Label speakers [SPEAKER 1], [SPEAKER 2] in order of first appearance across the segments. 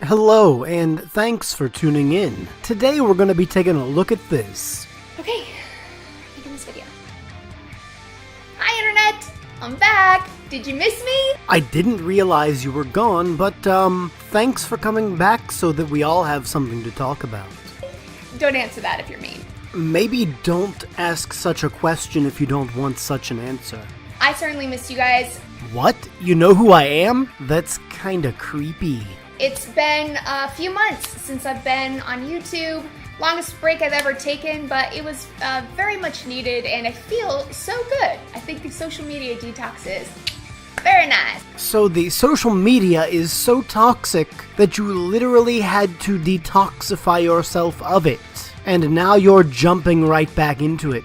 [SPEAKER 1] Hello, and thanks for tuning in. Today we're going to be taking a look at this.
[SPEAKER 2] Okay, making this video. Hi Internet! I'm back! Did you miss me?
[SPEAKER 1] I didn't realize you were gone, but thanks for coming back so that we all have something to talk about.
[SPEAKER 2] Don't answer that if you're mean.
[SPEAKER 1] Maybe don't ask such a question if you don't want such an answer.
[SPEAKER 2] I certainly miss you guys.
[SPEAKER 1] What? You know who I am? That's kinda creepy.
[SPEAKER 2] It's been a few months since I've been on YouTube. Longest break I've ever taken, but it was very much needed and I feel so good. I think the social media detox is very nice.
[SPEAKER 1] So the social media is so toxic that you literally had to detoxify yourself of it. And now you're jumping right back into it.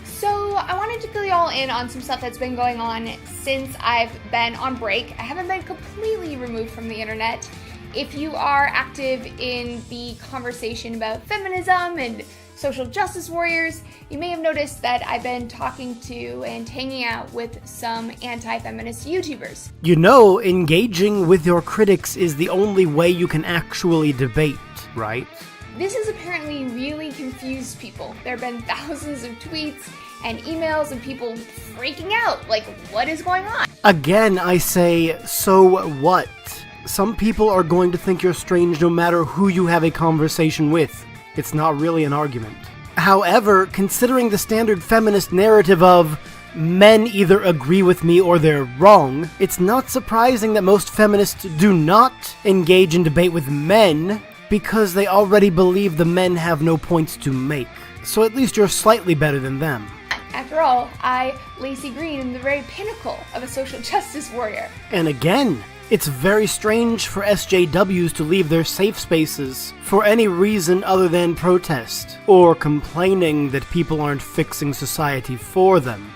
[SPEAKER 2] So I wanted to fill you all in on some stuff that's been going on since I've been on break. I haven't been completely removed from the internet. If you are active in the conversation about feminism and social justice warriors, you may have noticed that I've been talking to and hanging out with some anti-feminist YouTubers.
[SPEAKER 1] You know, engaging with your critics is the only way you can actually debate, right?
[SPEAKER 2] This has apparently really confused people. There have been thousands of tweets and emails and people freaking out, like, what is going on?
[SPEAKER 1] Again, I say, so what? Some people are going to think you're strange no matter who you have a conversation with. It's not really an argument. However, considering the standard feminist narrative of men either agree with me or they're wrong, it's not surprising that most feminists do not engage in debate with men because they already believe the men have no points to make. So at least you're slightly better than them.
[SPEAKER 2] After all, Laci Green, am the very pinnacle of a social justice warrior.
[SPEAKER 1] And again, it's very strange for SJWs to leave their safe spaces for any reason other than protest, or complaining that people aren't fixing society for them.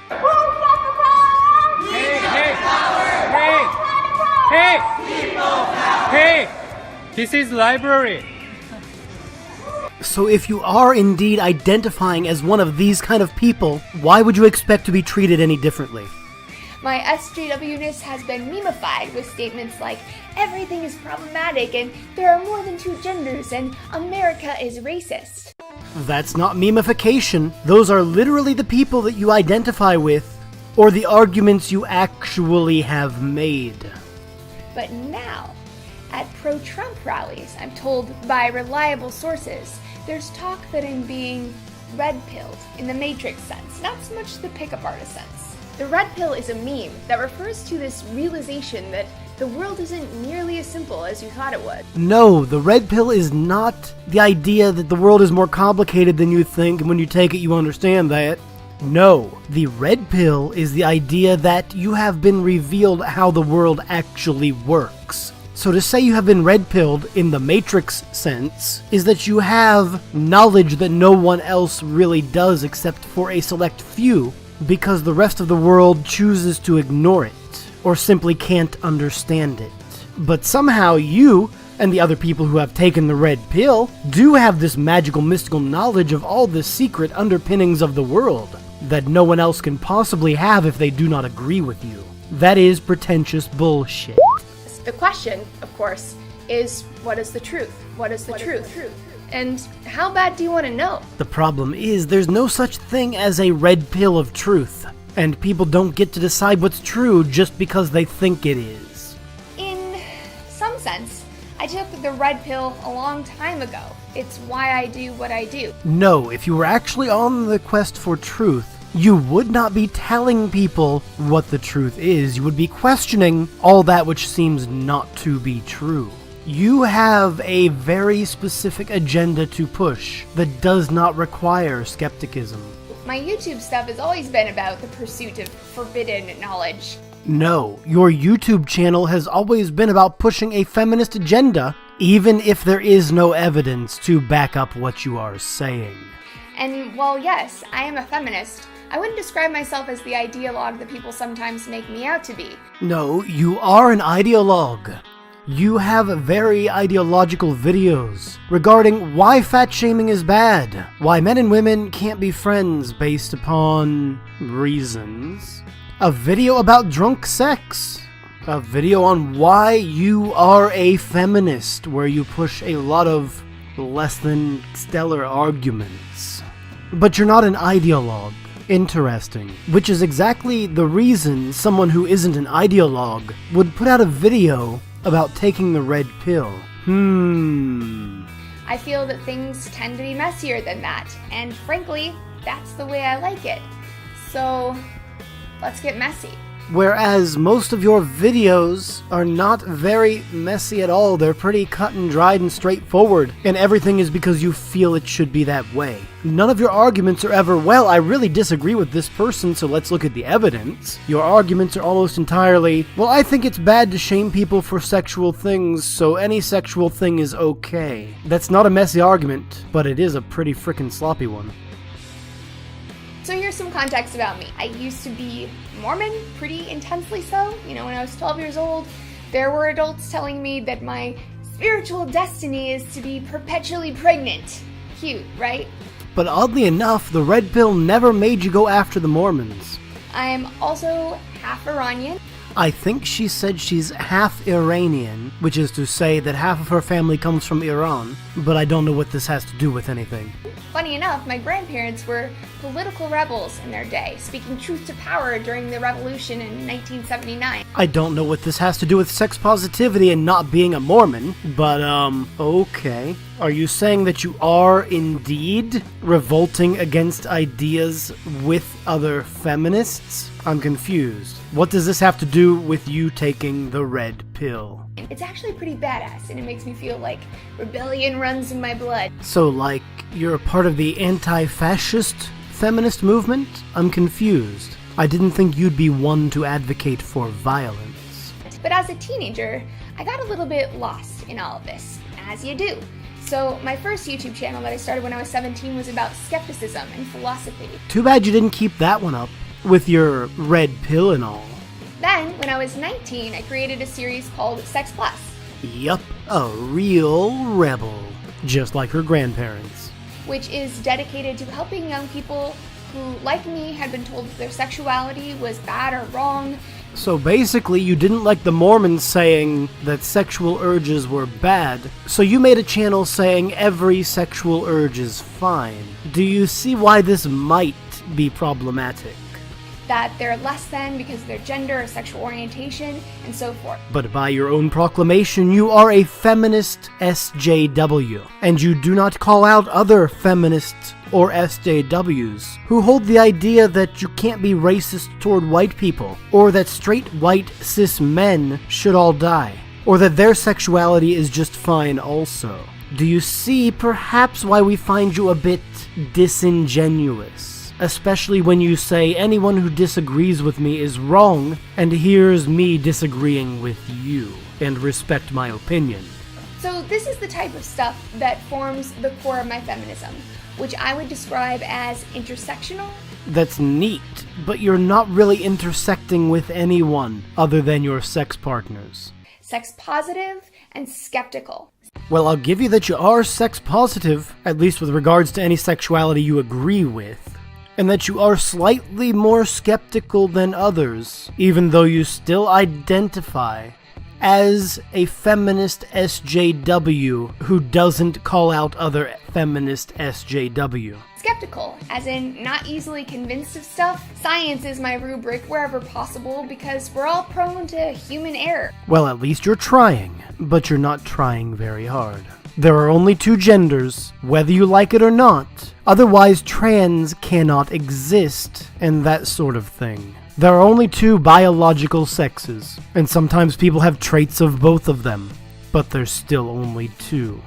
[SPEAKER 3] Hey! This is library.
[SPEAKER 1] So if you are indeed identifying as one of these kind of people, why would you expect to be treated any differently?
[SPEAKER 2] My SJW-ness has been memeified with statements like, everything is problematic and there are more than two genders and America is racist.
[SPEAKER 1] That's not memification. Those are literally the people that you identify with, or the arguments you actually have made.
[SPEAKER 2] But now, at pro-Trump rallies, I'm told by reliable sources, there's talk that I'm being red-pilled in the Matrix sense, not so much the pickup artist sense. The red pill is a meme that refers to this realization that the world isn't nearly as simple as you thought it was.
[SPEAKER 1] No, the red pill is not the idea that the world is more complicated than you think, and when you take it you understand that. No, the red pill is the idea that you have been revealed how the world actually works. So to say you have been red-pilled in the Matrix sense is that you have knowledge that no one else really does except for a select few, because the rest of the world chooses to ignore it, or simply can't understand it. But somehow you, and the other people who have taken the red pill, do have this magical mystical knowledge of all the secret underpinnings of the world that no one else can possibly have if they do not agree with you. That is pretentious bullshit.
[SPEAKER 2] The question, of course, is what is the truth? What is the truth? And how bad do you want to know?
[SPEAKER 1] The problem is there's no such thing as a red pill of truth, and people don't get to decide what's true just because they think it is.
[SPEAKER 2] In some sense, I took the red pill a long time ago. It's why I do what I do.
[SPEAKER 1] No, if you were actually on the quest for truth, you would not be telling people what the truth is. You would be questioning all that which seems not to be true. You have a very specific agenda to push that does not require skepticism.
[SPEAKER 2] My YouTube stuff has always been about the pursuit of forbidden knowledge.
[SPEAKER 1] No, your YouTube channel has always been about pushing a feminist agenda, even if there is no evidence to back up what you are saying.
[SPEAKER 2] And while yes, I am a feminist, I wouldn't describe myself as the ideologue that people sometimes make me out to be.
[SPEAKER 1] No, you are an ideologue. You have very ideological videos regarding why fat shaming is bad, why men and women can't be friends based upon reasons, a video about drunk sex, A video on why you are a feminist, where you push a lot of less than stellar arguments. But you're not an ideologue. Interesting. Which is exactly the reason someone who isn't an ideologue would put out a video about taking the red pill.
[SPEAKER 2] I feel that things tend to be messier than that, and frankly, that's the way I like it. So, let's get messy.
[SPEAKER 1] Whereas most of your videos are not very messy at all. They're pretty cut and dried and straightforward, and everything is because you feel it should be that way. None of your arguments are ever, well, I really disagree with this person, so let's look at the evidence. Your arguments are almost entirely, well, I think it's bad to shame people for sexual things, so any sexual thing is okay. That's not a messy argument, but it is a pretty frickin' sloppy one.
[SPEAKER 2] So here's some context about me. I used to be Mormon, pretty intensely so. When I was 12 years old, there were adults telling me that my spiritual destiny is to be perpetually pregnant. Cute, right?
[SPEAKER 1] But oddly enough, the red pill never made you go after the Mormons.
[SPEAKER 2] I am also half Iranian.
[SPEAKER 1] I think she said she's half Iranian, which is to say that half of her family comes from Iran, but I don't know what this has to do with anything.
[SPEAKER 2] Funny enough, my grandparents were political rebels in their day, speaking truth to power during the revolution in 1979.
[SPEAKER 1] I don't know what this has to do with sex positivity and not being a Mormon, but okay. Are you saying that you are indeed revolting against ideas with other feminists? I'm confused. What does this have to do with you taking the red pill?
[SPEAKER 2] It's actually pretty badass, and it makes me feel like rebellion runs in my blood.
[SPEAKER 1] So, like, you're a part of the anti-fascist feminist movement? I'm confused. I didn't think you'd be one to advocate for violence.
[SPEAKER 2] But as a teenager, I got a little bit lost in all of this, as you do. So my first YouTube channel that I started when I was 17 was about skepticism and philosophy.
[SPEAKER 1] Too bad you didn't keep that one up, with your red pill and all.
[SPEAKER 2] Then, when I was 19, I created a series called Sex Plus.
[SPEAKER 1] Yup, a real rebel, just like her grandparents.
[SPEAKER 2] Which is dedicated to helping young people who, like me, had been told that their sexuality was bad or wrong.
[SPEAKER 1] So basically, you didn't like the Mormons saying that sexual urges were bad, so you made a channel saying every sexual urge is fine. Do you see why this might be problematic?
[SPEAKER 2] That they're less than because of their gender or sexual orientation, and so forth.
[SPEAKER 1] But by your own proclamation, you are a feminist SJW, and you do not call out other feminists or SJWs who hold the idea that you can't be racist toward white people, or that straight white cis men should all die, or that their sexuality is just fine also. Do you see perhaps why we find you a bit disingenuous? Especially when you say anyone who disagrees with me is wrong, and here's me disagreeing with you, and respect my opinion.
[SPEAKER 2] So this is the type of stuff that forms the core of my feminism, which I would describe as intersectional.
[SPEAKER 1] That's neat, but you're not really intersecting with anyone other than your sex partners.
[SPEAKER 2] Sex positive and skeptical.
[SPEAKER 1] Well, I'll give you that you are sex positive, at least with regards to any sexuality you agree with. And that you are slightly more skeptical than others, even though you still identify as a feminist SJW who doesn't call out other feminist SJW.
[SPEAKER 2] Skeptical, as in not easily convinced of stuff. Science is my rubric wherever possible because we're all prone to human error.
[SPEAKER 1] Well, at least you're trying, but you're not trying very hard. There are only two genders, whether you like it or not. Otherwise, trans cannot exist, and that sort of thing. There are only two biological sexes, and sometimes people have traits of both of them, but there's still only two.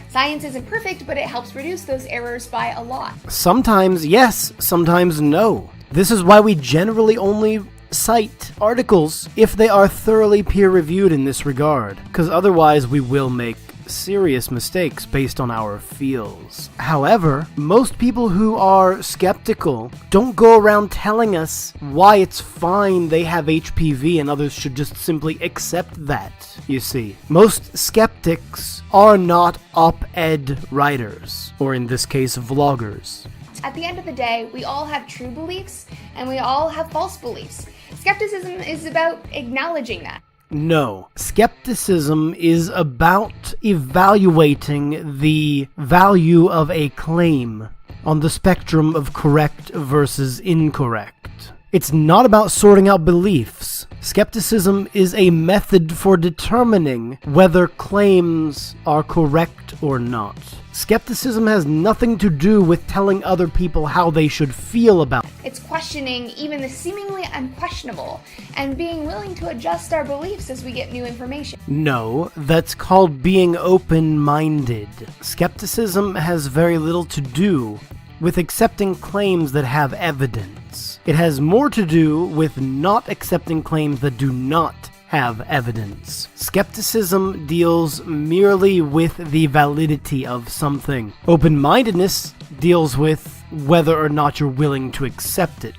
[SPEAKER 2] Science isn't perfect, but it helps reduce those errors by a lot.
[SPEAKER 1] Sometimes yes, sometimes no. This is why we generally only cite articles if they are thoroughly peer-reviewed in this regard, because otherwise we will make serious mistakes based on our feels. However, most people who are skeptical don't go around telling us why it's fine they have HPV and others should just simply accept that, you see. Most skeptics are not op-ed writers, or in this case, vloggers.
[SPEAKER 2] At the end of the day, we all have true beliefs, and we all have false beliefs. Skepticism is about acknowledging that.
[SPEAKER 1] No. Skepticism is about evaluating the value of a claim on the spectrum of correct versus incorrect. It's not about sorting out beliefs. Skepticism is a method for determining whether claims are correct or not. Skepticism has nothing to do with telling other people how they should feel about it.
[SPEAKER 2] It's questioning even the seemingly unquestionable and being willing to adjust our beliefs as we get new information.
[SPEAKER 1] No, that's called being open-minded. Skepticism has very little to do with accepting claims that have evidence. It has more to do with not accepting claims that do not have evidence. Skepticism deals merely with the validity of something. Open-mindedness deals with whether or not you're willing to accept it.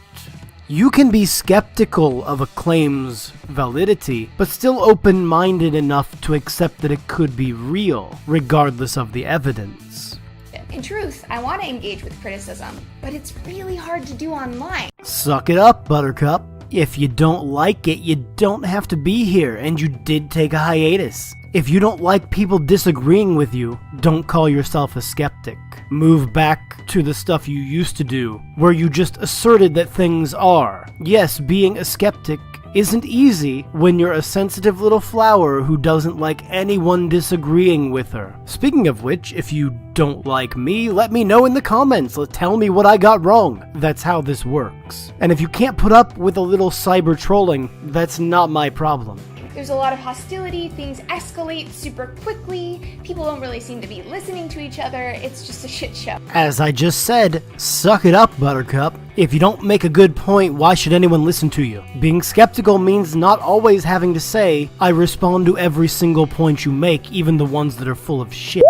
[SPEAKER 1] You can be skeptical of a claim's validity, but still open-minded enough to accept that it could be real, regardless of the evidence.
[SPEAKER 2] In truth, I want to engage with criticism, but it's really hard to do online.
[SPEAKER 1] Suck it up, Buttercup. If you don't like it, you don't have to be here, and you did take a hiatus. If you don't like people disagreeing with you, don't call yourself a skeptic. Move back to the stuff you used to do, where you just asserted that things are. Yes, being a skeptic isn't easy when you're a sensitive little flower who doesn't like anyone disagreeing with her. Speaking of which, if you don't like me, let me know in the comments. Tell me what I got wrong. That's how this works. And if you can't put up with a little cyber trolling, that's not my problem.
[SPEAKER 2] There's a lot of hostility, things escalate super quickly, people don't really seem to be listening to each other, it's just a shit show.
[SPEAKER 1] As I just said, suck it up, Buttercup. If you don't make a good point, why should anyone listen to you? Being skeptical means not always having to say, I respond to every single point you make, even the ones that are full of shit.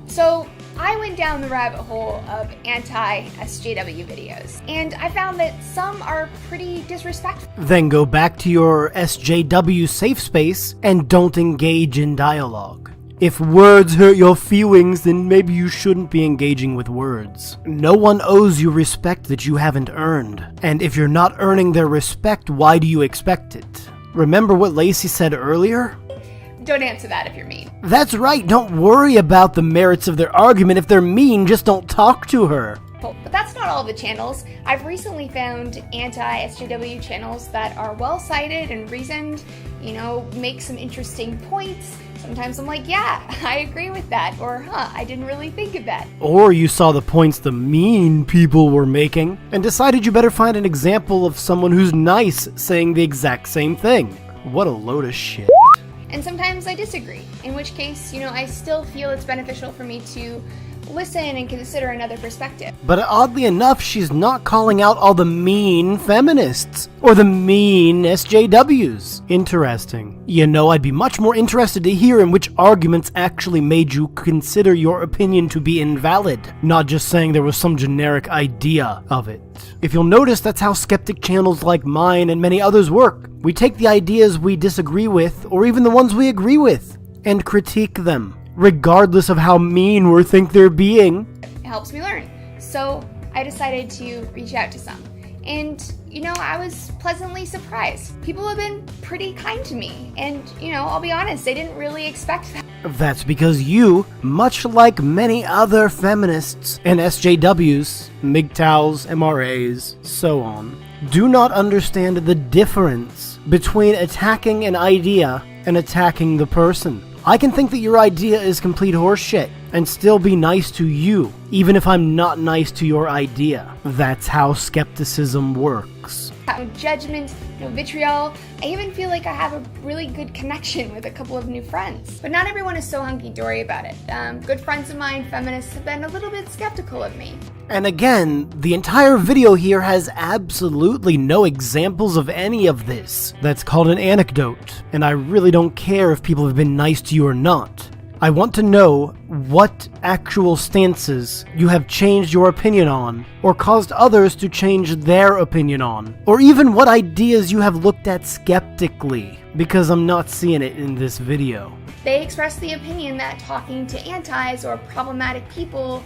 [SPEAKER 2] So, I went down the rabbit hole of anti-SJW videos, and I found that some are pretty disrespectful.
[SPEAKER 1] Then go back to your SJW safe space and don't engage in dialogue. If words hurt your feelings, then maybe you shouldn't be engaging with words. No one owes you respect that you haven't earned, and if you're not earning their respect, why do you expect it? Remember what Laci said earlier?
[SPEAKER 2] Don't answer that if you're mean.
[SPEAKER 1] That's right, don't worry about the merits of their argument. If they're mean, just don't talk to her.
[SPEAKER 2] But that's not all the channels. I've recently found anti-SJW channels that are well-cited and reasoned, make some interesting points. Sometimes I'm like, yeah, I agree with that, or I didn't really think of that.
[SPEAKER 1] Or you saw the points the mean people were making and decided you better find an example of someone who's nice saying the exact same thing. What a load of shit.
[SPEAKER 2] And sometimes I disagree, in which case, I still feel it's beneficial for me to listen and consider another perspective.
[SPEAKER 1] But oddly enough, she's not calling out all the mean feminists or the mean SJWs. Interesting. I'd be much more interested to hear in which arguments actually made you consider your opinion to be invalid, not just saying there was some generic idea of it. If you'll notice, that's how skeptic channels like mine and many others work. We take the ideas we disagree with, or even the ones we agree with, and critique them, regardless of how mean we think they're being.
[SPEAKER 2] It helps me learn. So I decided to reach out to some. And, I was pleasantly surprised. People have been pretty kind to me. And, I'll be honest, I didn't really expect that.
[SPEAKER 1] That's because you, much like many other feminists and SJWs, MGTOWs, MRAs, so on, do not understand the difference between attacking an idea and attacking the person. I can think that your idea is complete horseshit and still be nice to you, even if I'm not nice to your idea. That's how skepticism works.
[SPEAKER 2] No judgment, no vitriol. I even feel like I have a really good connection with a couple of new friends. But not everyone is so hunky-dory about it. Good friends of mine, feminists, have been a little bit skeptical of me.
[SPEAKER 1] And again, the entire video here has absolutely no examples of any of this. That's called an anecdote, and I really don't care if people have been nice to you or not. I want to know what actual stances you have changed your opinion on, or caused others to change their opinion on, or even what ideas you have looked at skeptically, because I'm not seeing it in this video.
[SPEAKER 2] They expressed the opinion that talking to antis or problematic people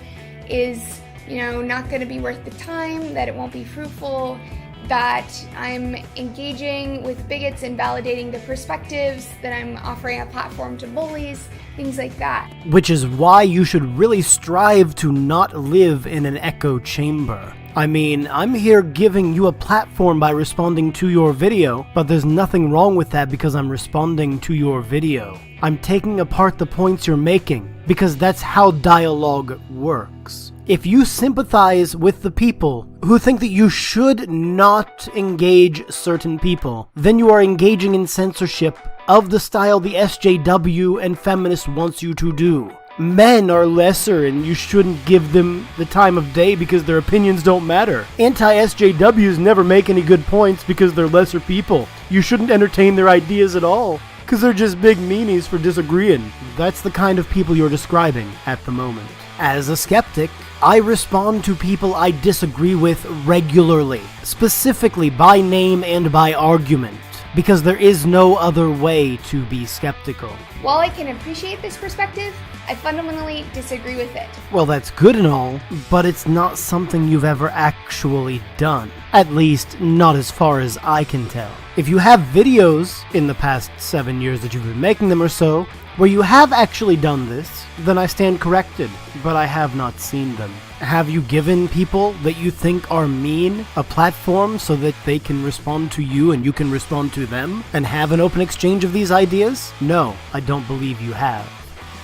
[SPEAKER 2] is, not going to be worth the time, that it won't be fruitful, that I'm engaging with bigots and validating the perspectives, that I'm offering a platform to bullies, things like that.
[SPEAKER 1] Which is why you should really strive to not live in an echo chamber. I mean, I'm here giving you a platform by responding to your video, but there's nothing wrong with that because I'm responding to your video. I'm taking apart the points you're making, because that's how dialogue works. If you sympathize with the people who think that you should not engage certain people, then you are engaging in censorship of the style the SJW and feminists wants you to do. Men are lesser and you shouldn't give them the time of day because their opinions don't matter. Anti-SJWs never make any good points because they're lesser people. You shouldn't entertain their ideas at all because they're just big meanies for disagreeing. That's the kind of people you're describing at the moment. As a skeptic, I respond to people I disagree with regularly, specifically by name and by argument, because there is no other way to be skeptical.
[SPEAKER 2] While I can appreciate this perspective, I fundamentally disagree with it.
[SPEAKER 1] Well, that's good and all, but it's not something you've ever actually done. At least, not as far as I can tell. If you have videos in the past 7 years that you've been making them or so, where you have actually done this, then I stand corrected, but I have not seen them. Have you given people that you think are mean a platform so that they can respond to you and you can respond to them and have an open exchange of these ideas? No, I don't believe you have.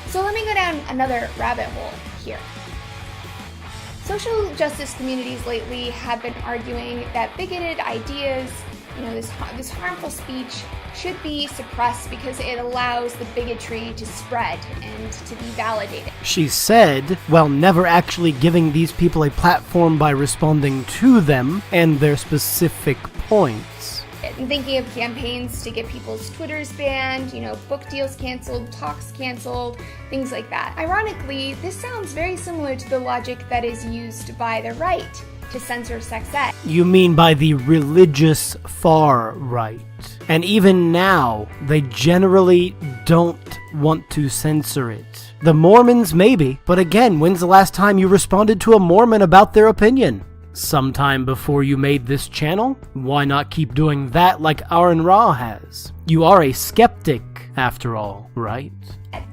[SPEAKER 2] So let me go down another rabbit hole here. Social justice communities lately have been arguing that bigoted ideas, this harmful speech should be suppressed because it allows the bigotry to spread and to be validated.
[SPEAKER 1] She said, while never actually giving these people a platform by responding to them and their specific points.
[SPEAKER 2] I'm thinking of campaigns to get people's Twitters banned, book deals canceled, talks canceled, things like that. Ironically, this sounds very similar to the logic that is used by the right to censor sex ed.
[SPEAKER 1] You mean by the religious far right. And even now, they generally don't want to censor it. The Mormons maybe, but again, when's the last time you responded to a Mormon about their opinion? Sometime before you made this channel? Why not keep doing that like Aaron Ra has? You are a skeptic, after all, right?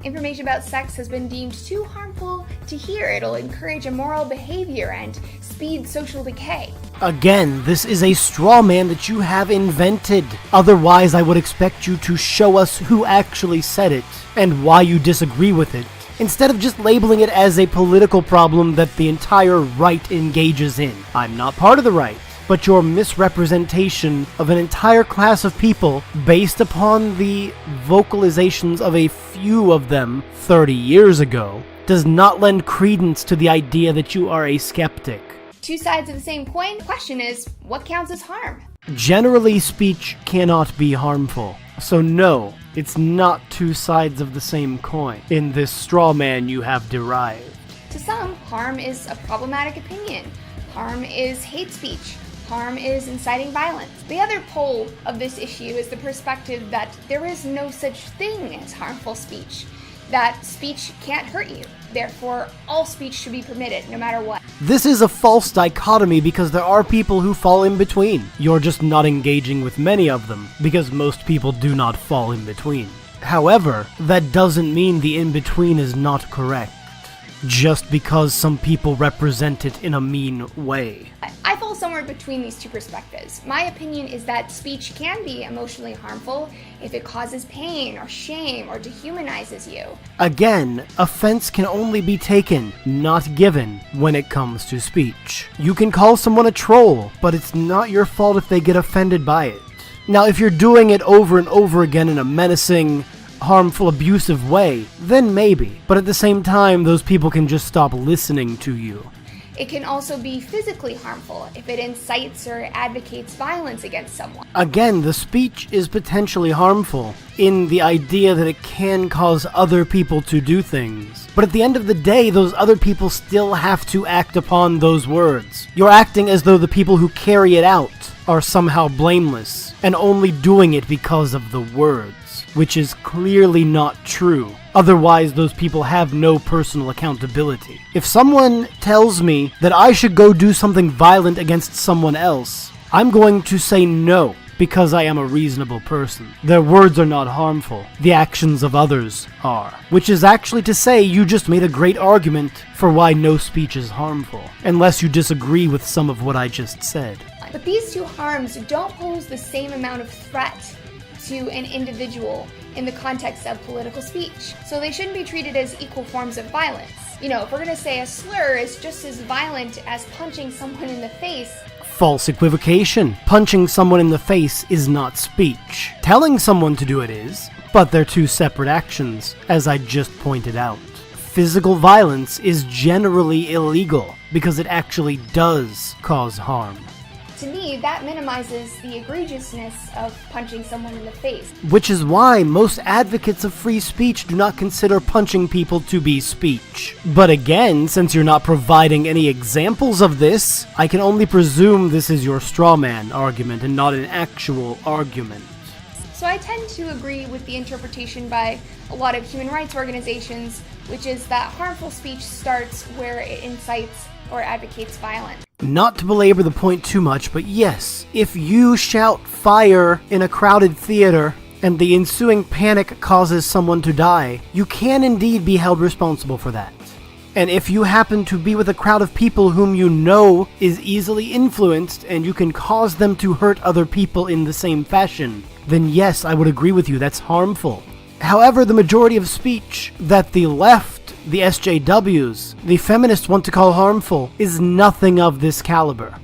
[SPEAKER 2] Information about sex has been deemed too harmful to hear. It'll encourage immoral behavior and speed social decay.
[SPEAKER 1] Again, this is a straw man that you have invented. Otherwise, I would expect you to show us who actually said it and why you disagree with it, instead of just labeling it as a political problem that the entire right engages in. I'm not part of the right, but your misrepresentation of an entire class of people based upon the vocalizations of a few of them 30 years ago does not lend credence to the idea that you are a skeptic.
[SPEAKER 2] Two sides of the same coin. The question is, what counts as harm?
[SPEAKER 1] Generally, speech cannot be harmful. So no, it's not two sides of the same coin in this straw man you have derived.
[SPEAKER 2] To some, harm is a problematic opinion. Harm is hate speech. Harm is inciting violence. The other pole of this issue is the perspective that there is no such thing as harmful speech, that speech can't hurt you. Therefore, all speech should be permitted, no matter what.
[SPEAKER 1] This is a false dichotomy because there are people who fall in between. You're just not engaging with many of them, because most people do not fall in between. However, that doesn't mean the in-between is not correct, just because some people represent it in a mean way.
[SPEAKER 2] I fall somewhere between these two perspectives. My opinion is that speech can be emotionally harmful if it causes pain or shame or dehumanizes you.
[SPEAKER 1] Again, offense can only be taken, not given, when it comes to speech. You can call someone a troll, but it's not your fault if they get offended by it. Now, if you're doing it over and over again in a menacing, harmful, abusive way, then maybe. But at the same time, those people can just stop listening to you.
[SPEAKER 2] It can also be physically harmful if it incites or advocates violence against someone.
[SPEAKER 1] Again, the speech is potentially harmful in the idea that it can cause other people to do things. But at the end of the day, those other people still have to act upon those words. You're acting as though the people who carry it out are somehow blameless and only doing it because of the words, which is clearly not true. Otherwise, those people have no personal accountability. If someone tells me that I should go do something violent against someone else, I'm going to say no, because I am a reasonable person. Their words are not harmful. The actions of others are. Which is actually to say you just made a great argument for why no speech is harmful, unless you disagree with some of what I just said.
[SPEAKER 2] But these two harms don't pose the same amount of threat to an individual in the context of political speech. So they shouldn't be treated as equal forms of violence. You know, if we're gonna say a slur is just as violent as punching someone in the face.
[SPEAKER 1] False equivocation. Punching someone in the face is not speech. Telling someone to do it is, but they're two separate actions, as I just pointed out. Physical violence is generally illegal because it actually does cause harm.
[SPEAKER 2] To me, that minimizes the egregiousness of punching someone in the face.
[SPEAKER 1] Which is why most advocates of free speech do not consider punching people to be speech. But again, since you're not providing any examples of this, I can only presume this is your straw man argument and not an actual argument.
[SPEAKER 2] So I tend to agree with the interpretation by a lot of human rights organizations, which is that harmful speech starts where it incites or advocates violence.
[SPEAKER 1] Not to belabor the point too much, but yes, if you shout fire in a crowded theater and the ensuing panic causes someone to die, you can indeed be held responsible for that. And if you happen to be with a crowd of people whom you know is easily influenced and you can cause them to hurt other people in the same fashion, then yes, I would agree with you, that's harmful. However, the majority of speech that the left, the SJWs, the feminists want to call harmful is nothing of this caliber.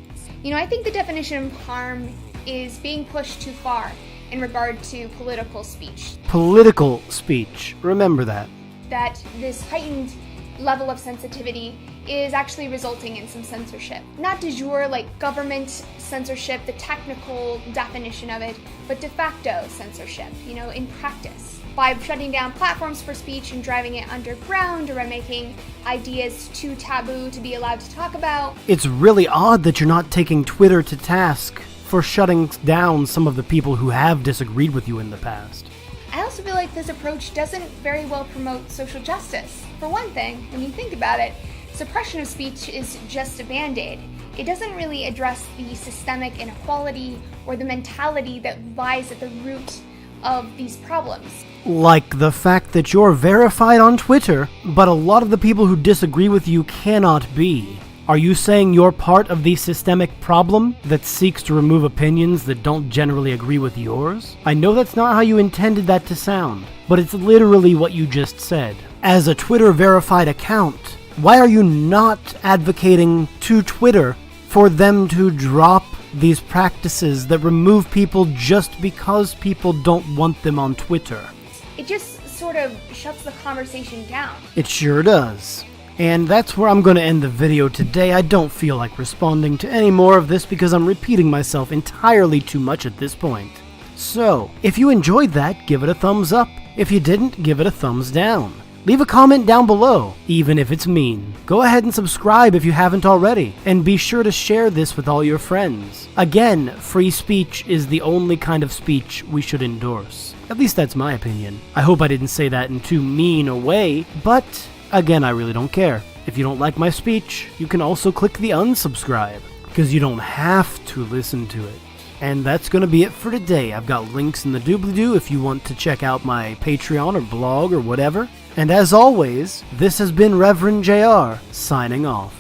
[SPEAKER 2] You know, I think the definition of harm is being pushed too far in regard to political speech.
[SPEAKER 1] Political speech, remember that.
[SPEAKER 2] That this heightened level of sensitivity is actually resulting in some censorship. Not de jure like government censorship, the technical definition of it, but de facto censorship, you know, in practice. By shutting down platforms for speech and driving it underground, or by making ideas too taboo to be allowed to talk about.
[SPEAKER 1] It's really odd that you're not taking Twitter to task for shutting down some of the people who have disagreed with you in the past.
[SPEAKER 2] I also feel like this approach doesn't very well promote social justice. For one thing, when you think about it, suppression of speech is just a band-aid. It doesn't really address the systemic inequality or the mentality that lies at the root of these problems.
[SPEAKER 1] Like the fact that you're verified on Twitter, but a lot of the people who disagree with you cannot be. Are you saying you're part of the systemic problem that seeks to remove opinions that don't generally agree with yours? I know that's not how you intended that to sound, but it's literally what you just said. As a Twitter verified account, why are you not advocating to Twitter for them to drop these practices that remove people just because people don't want them on Twitter?
[SPEAKER 2] It just sort of shuts the conversation down.
[SPEAKER 1] It sure does. And that's where I'm going to end the video today. I don't feel like responding to any more of this because I'm repeating myself entirely too much at this point. So, if you enjoyed that, give it a thumbs up. If you didn't, give it a thumbs down. Leave a comment down below, even if it's mean. Go ahead and subscribe if you haven't already, and be sure to share this with all your friends. Again, free speech is the only kind of speech we should endorse. At least that's my opinion. I hope I didn't say that in too mean a way, but again, I really don't care. If you don't like my speech, you can also click the unsubscribe, because you don't have to listen to it. And that's going to be it for today. I've got links in the doobly-doo if you want to check out my Patreon or blog or whatever. And as always, this has been Reverend JR, signing off.